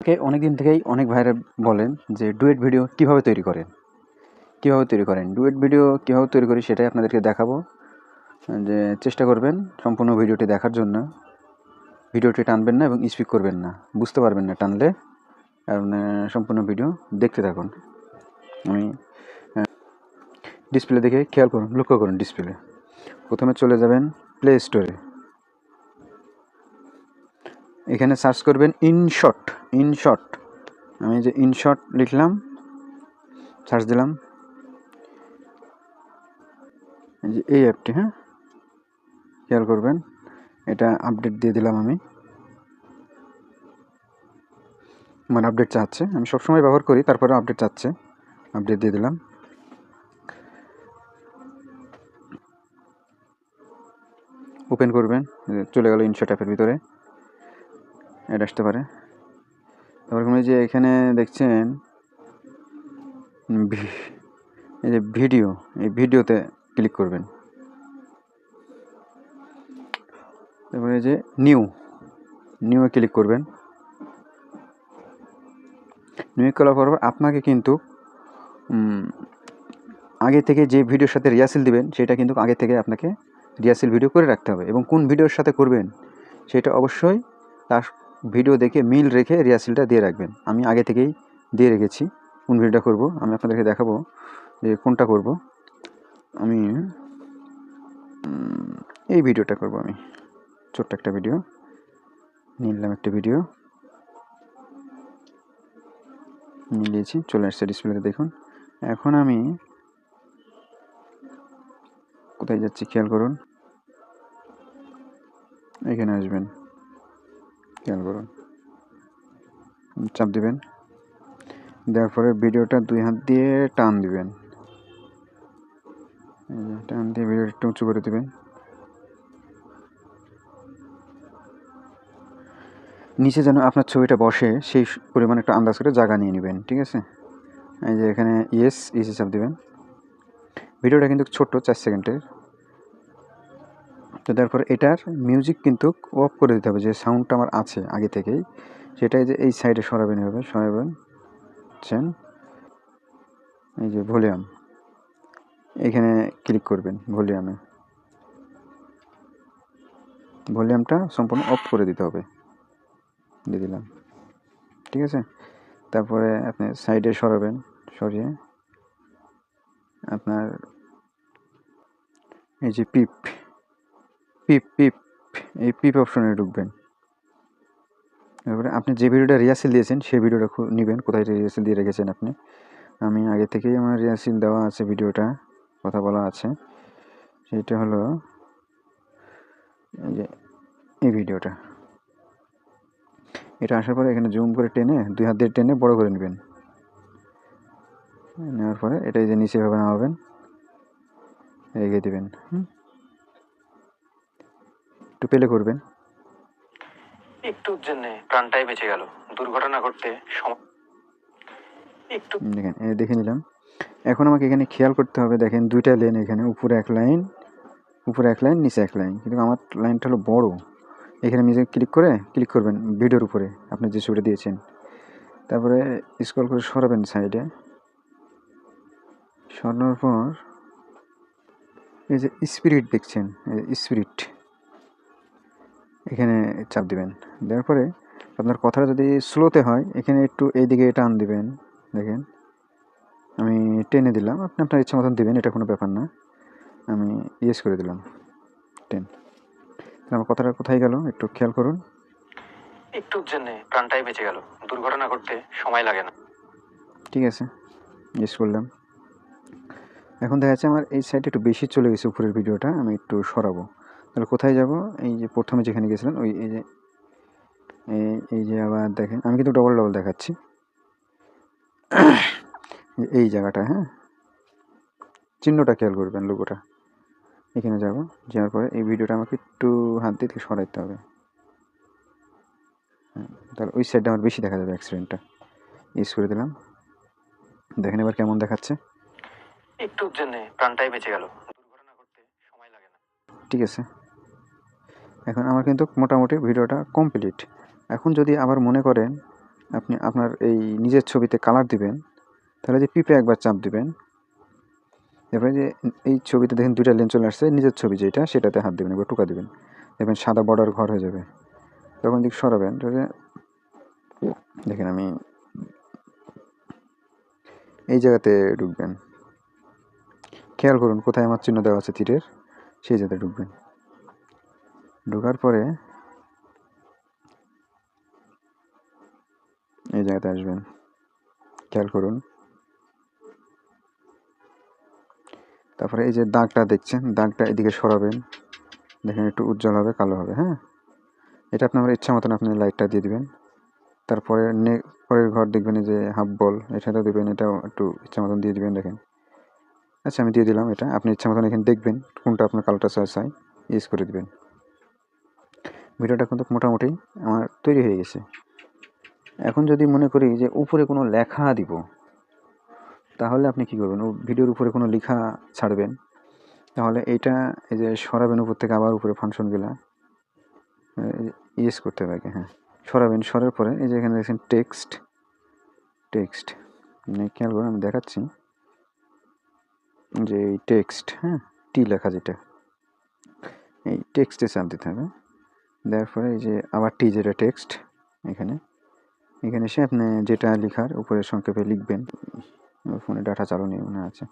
আমাকে অনেক দিন থেকেই অনেক ভাইরা বলেন যে ডুয়েট ভিডিও কীভাবে তৈরি করেন, ডুয়েট ভিডিও কীভাবে তৈরি করি সেটাই আপনাদেরকে দেখাবো। যে চেষ্টা করবেন সম্পূর্ণ ভিডিওটি দেখার জন্য। ভিডিওটি টানবেন না এবং স্পিক করবেন না, বুঝতে পারবেন না টানলে। সম্পূর্ণ ভিডিও দেখতে থাকুন। আমি ডিসপ্লে দেখে খেয়াল করুন, লক্ষ্য করুন ডিসপ্লে। প্রথমে চলে যাবেন প্লে স্টোরে, এখানে সার্চ করবেন ইনশট। আমি যে ইনশট লিখলাম, সার্চ দিলাম, যে এই অ্যাপটি, হ্যাঁ খেয়াল করবেন, এটা আপডেট দিয়ে দিলাম। আমি মানে আপডেট চাচ্ছে, আমি সবসময় ব্যবহার করি, তারপরে আপডেট চাচ্ছে, আপডেট দিয়ে দিলাম। ওপেন করবেন, চলে গেল ইনশট অ্যাপের ভিতরে, এটা আসতে পারে। তারপর যে এখানে দেখছেন এই যে ভিডিও, এই ভিডিওতে ক্লিক করবেন। তারপরে যে নিউয়ে ক্লিক করবেন। নিউ করার পর আপনাকে কিন্তু আগে থেকে যে ভিডিওর সাথে রিহার্সেল দিবেন সেটা কিন্তু আগে থেকে আপনাকে রিহার্সেল ভিডিও করে রাখতে হবে, এবং কোন ভিডিওর সাথে করবেন সেটা অবশ্যই তার ভিডিও দেখে মিল রেখে রিহার্সেলটা দিয়ে রাখবেন। আমি আগে থেকেই দিয়ে রেখেছি কোন ভিডিওটা করব, আমি আপনাদেরকে দেখাবো যে কোনটা করব। আমি এই ভিডিওটা করব, আমি ছোট্ট একটা ভিডিও নিলাম, একটা ভিডিও নিয়েছি, চলে আসছে ডিসপ্লেতে দেখুন। এখন আমি কোথায় যাচ্ছি খেয়াল করুন, এখানে আসবেন, খেয়াল করুন, চাপ দিবেন, দেওয়ার পরে ভিডিওটা 2 হাত দিয়ে টান দিবেন, টান দিয়ে ভিডিওটা একটু উঁচু করে দিবেন। নিচে যেন আপনার ছবিটা বসে সেই পরিমাণ একটা আন্দাজ করে জায়গা নিয়ে নেবেন, ঠিক আছে। এই যে এখানে ইয়েসে চাপ দিবেন। ভিডিওটা কিন্তু ছোট্ট 4 সেকেন্ডের। তো তারপর এটার মিউজিক কিন্তু অফ করে দিতে হবে, যে সাউন্ডটা আমার আছে আগে থেকেই, সেটাই যে এই সাইডে সরাবেন, এভাবে সরাবেন। এই যে ভলিউম, এখানে ক্লিক করবেন, ভলিউমটা সম্পূর্ণ অফ করে দিতে হবে, দিয়ে দিলাম, ঠিক আছে। তারপরে আপনি সাইডে সরাবেন, সরিয়ে আপনার এই যে পিপ এই পিপ অপশনে ঢুকবেন। তারপরে আপনি যে ভিডিওটা রিহার্সেল দিয়েছেন সেই ভিডিওটা নেবেন, কোথায় রিহার্সেল দিয়ে রেখেছেন আপনি। আমি আগে থেকেই আমার রিহার্সেল দেওয়া আছে, ভিডিওটা কথা বলা আছে, সেইটা হলো এই যে এই ভিডিওটা। এটা আসার পরে এখানে জুম করে টেনে 2 হাত দিয়ে টেনে বড় করে নেবেন। নেওয়ার পরে এটা এই যে নিচে ভাবে নামাবেন, রেখে দেবেন। একটু পেলে করবেন, একটুর জন্য প্রাণটাই বেঁচে গেল, দুর্ঘটনা ঘটতে একটু দেখেন, দেখে নিলাম। এখন আমাকে এখানে খেয়াল করতে হবে, দেখেন 2টা লাইন, এখানে উপরে এক লাইন, নিচে এক লাইন, কিন্তু আমার লাইনটা হলো বড়। এখানে নিজে ক্লিক করবেন ভিডিওর উপরে আপনি যে ছবিটা দিয়েছেন, তারপরে স্ক্রল করে সরাবেন সাইডে। সরানোর পর এই যে স্পিরিট দেখছেন, স্পিরিট, এখানে চাপ দিবেন। দেওয়ার পরে আপনার কথাটা যদি স্লোতে হয় এখানে একটু এইদিকে টান দিবেন, দেখেন আমি টেনে দিলাম, আপনি আপনার ইচ্ছা মতন দেবেন, এটা কোনো ব্যাপার না। আমি ইয়েস করে দিলাম 10। আমার কথাটা কোথায় গেল একটু খেয়াল করুন। একটুর জন্য প্রাণটাই বেঁচে গেল, দুর্ঘটনা ঘটতে সময় লাগে না, ঠিক আছে, ইয়েস করলাম। এখন দেখা যাচ্ছে আমার এই সাইডে একটু বেশি চলে গেছে উপরের ভিডিওটা, আমি একটু সরাবো। তাহলে কোথায় যাব, এই যে প্রথমে যেখানে গেছিলেন ওই এই যে আবার দেখেন আমি কিন্তু ডবল দেখাচ্ছি, এই জায়গাটা, হ্যাঁ চিহ্নটা খেয়াল করবেন, লোগোটা, এখানে যাব, যাওয়ার পরে এই ভিডিওটা আমাকে একটু হাত দিয়ে সরাইতে হবে, তাহলে ওই সাইডটা আমার বেশি দেখা যাবে, অ্যাক্সিডেন্টটা ইউজ করে দিলাম। দেখেন এবার কেমন দেখাচ্ছে, একটুর জন্য প্রাণটাই বেঁচে গেল, দুর্ঘটনা ঘটতে সময় লাগে না, ঠিক আছে। এখন আমার কিন্তু মোটামুটি ভিডিওটা কমপ্লিট। এখন যদি আবার মনে করেন আপনি আপনার এই নিজের ছবিতে কালার দিবেন, তাহলে যে পিপে একবার চাপ দিবেন, এবারে যে এই ছবিতে দেখেন দুইটা লেন চলে আসছে, নিজের ছবি যেটা সেটাতে হাত দেবেন, একবার টোকা দিবেন, দেখবেন সাদা বর্ডার ঘর হয়ে যাবে। তখন দিক সরাবেন, দেখেন আমি এই জায়গাতে ঢুকবেন, খেয়াল করুন কোথায় আমার চিহ্ন দেওয়া আছে তীরের, সেই জায়গাতে ঢুকবেন। ঢোকার পরে এই জায়গাতে আসবেন, খেয়াল করুন। তারপরে এই যে দাগটা দেখছেন, দাগটা এদিকে সরাবেন, দেখেন একটু উজ্জ্বল হবে, কালো হবে। হ্যাঁ, এটা আপনার ইচ্ছা মতন আপনি লাইটটা দিয়ে দিবেন। তারপরে পরের ঘর দেখবেন এই যে হাফ বল, এটাও দেবেন, এটাও একটু ইচ্ছা মতন দিয়ে দিবেন। দেখেন, আচ্ছা আমি দিয়ে দিলাম এটা, আপনি ইচ্ছা মতন এখানে দেখবেন কোনটা আপনার কালারটা চয়েস হয়, ইউজ করে দিবেন। ভিডিওটা কিন্তু মোটামুটি আমার তৈরি হয়ে গেছে। এখন যদি মনে করি যে উপরে কোনো লেখা দিব, তাহলে আপনি কি করবেন, ভিডিওর উপরে কোনো লেখা ছাড়বেন, তাহলে এইটা এই যে সরাবেন উপর থেকে, আবার উপরে ফাংশনগুলা ইউজ করতে হবে। হ্যাঁ, সরাবেন, সরার পরে এই যে এখানে দেখছেন টেক্সট, খেয়াল করে আমি দেখাচ্ছি যে এই টেক্সট, হ্যাঁ টি লেখা যেটা, এই টেক্সটে চাপ দিতে হবে। দেওয়ার পরে এই যে আবার টি যেটা টেক্সট, এখানে এসে আপনি যেটা লেখার উপরে সংক্ষেপে লিখবেন। ফোনে ডাটা চালু নেই মনে আছে।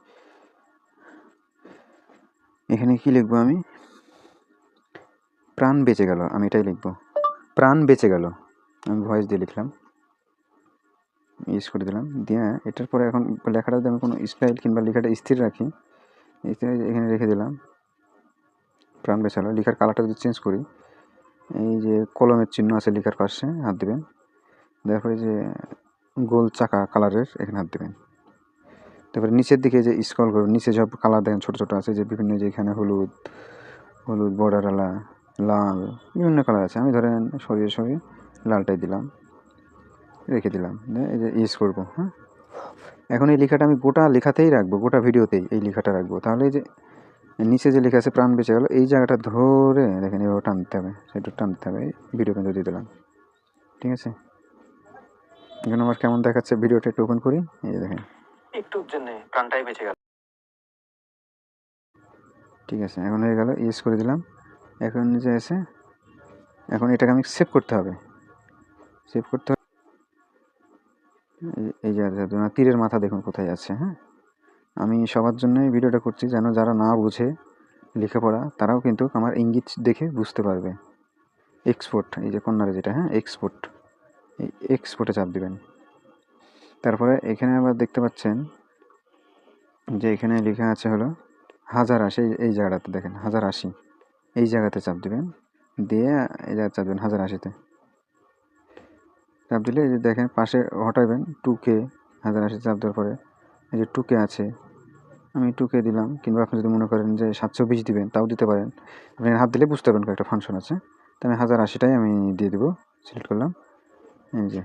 এখানে কি লিখবো আমি, প্রাণ বেঁচে গেল, আমি এটাই লিখবো, প্রাণ বেঁচে গেল। আমি ভয়েস দিয়ে লিখলাম, ইউজ করে দিলাম, দিয়ে এটার পরে এখন লেখাটা যদি আমি কোনো স্টাইল কিংবা লেখাটা স্থির রাখি, এখানে রেখে দিলাম, প্রাণ বেঁচে গেল। লেখার কালারটা যদি চেঞ্জ করি, এই যে কলমের চিহ্ন আছে লেখার পাশে, হাত দেবেন, তারপরে যে গোল চাকা কালারের এখানে হাত দেবেন। তারপরে নিচের দিকে যে স্ক্রল করুন, নিচে সব কালার দেখেন ছোটো ছোটো আছে, যে বিভিন্ন, যে এখানে হলুদ বর্ডারওয়ালা, লাল, বিভিন্ন কালার আছে। আমি ধরেন সরিয়ে লালটাই দিলাম, রেখে দিলাম, এই যে ইউজ করবো। হ্যাঁ, এখন এই লেখাটা আমি গোটা লেখাতেই রাখবো, গোটা ভিডিওতেই এই লেখাটা রাখবো। তাহলে এই যে নিচে যে লেখা আছে প্রাণ বেঁচে গেল, এই জায়গাটা ধরে দেখেন এভাবে টান দিতে হবে, সেটা টান দিতে হবে, ভিডিও কিন্তু দিয়ে দিলাম। ঠিক আছে, এখন আমার কেমন দেখাচ্ছে, ভিডিওটা একটু ওপেন করি, এই যে দেখেন একটুর জন্য প্রাণটাই বেঁচে গেল। ঠিক আছে, এখন হয়ে গেল, ইউজ করে দিলাম। এখন যে আছে, এখন এটাকে আমি সেভ করতে হবে, এই যে তীরের মাথা দেখুন কোথায় আছে। হ্যাঁ, আমি সবার জন্যই ভিডিওটা করছি, যেন যারা না বুঝে লেখাপড়া তারাও কিন্তু আমার ইঙ্গিত দেখে বুঝতে পারবে। এক্সপোর্ট, এই যে কর্নারে যেটা, হ্যাঁ এক্সপোর্ট, এই এক্সপোর্টে চাপ দিবেন। তারপরে এখানে আবার দেখতে পাচ্ছেন যে এখানে লেখা আছে হলো 1080, এই জায়গাটাতে দেখেন 1080, এই জায়গাতে চাপ দিবেন, দিয়ে এই জায়গায় চাপ দেবেন 1080-তে চাপ দিলে এই যে দেখেন পাশে হটাবেন 2K, 1080 চাপ দেওয়ার পরে এই যে 2K আছে, আমি 2K দিলাম। কিংবা আপনি যদি মনে করেন যে 720 দিবেন, তাও দিতে পারেন। আপনি হাত দিলে বুঝতে পারবেন কয়েকটা ফাংশন আছে, তো আমি 1080টাই আমি দিয়ে দেবো, সিলেক্ট করলাম, এই যে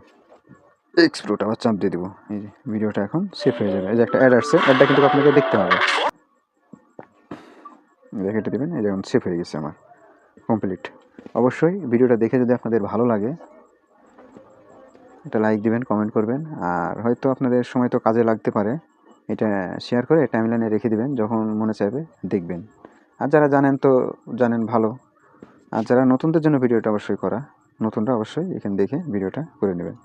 এক্সপ্লোড, আবার চাপ দিয়ে দেবো। এই যে ভিডিওটা এখন সেভ হয়ে যাবে। এই যে একটা অ্যাড আসছে, অ্যাডটা কিন্তু আপনাকে দেখতে হবে, দেখে দেবেন। এই যেমন সেভ হয়ে গেছে আমার কমপ্লিট। অবশ্যই ভিডিওটা দেখে যদি আপনাদের ভালো লাগে, একটা লাইক দিবেন, কমেন্ট করবেন, আর হয়তো আপনাদের সময় তো কাজে লাগতে পারে, এটা শেয়ার করে টাইমলাইনে রেখে দিবেন, যখন মনে চাইবে দেখবেন। আর যারা জানেন তো জানেন, ভালো। আর যারা নতুনদের জন্য ভিডিওটা অবশ্যই করা, নতুনরা অবশ্যই এখানে দেখে ভিডিওটা করে নেবেন।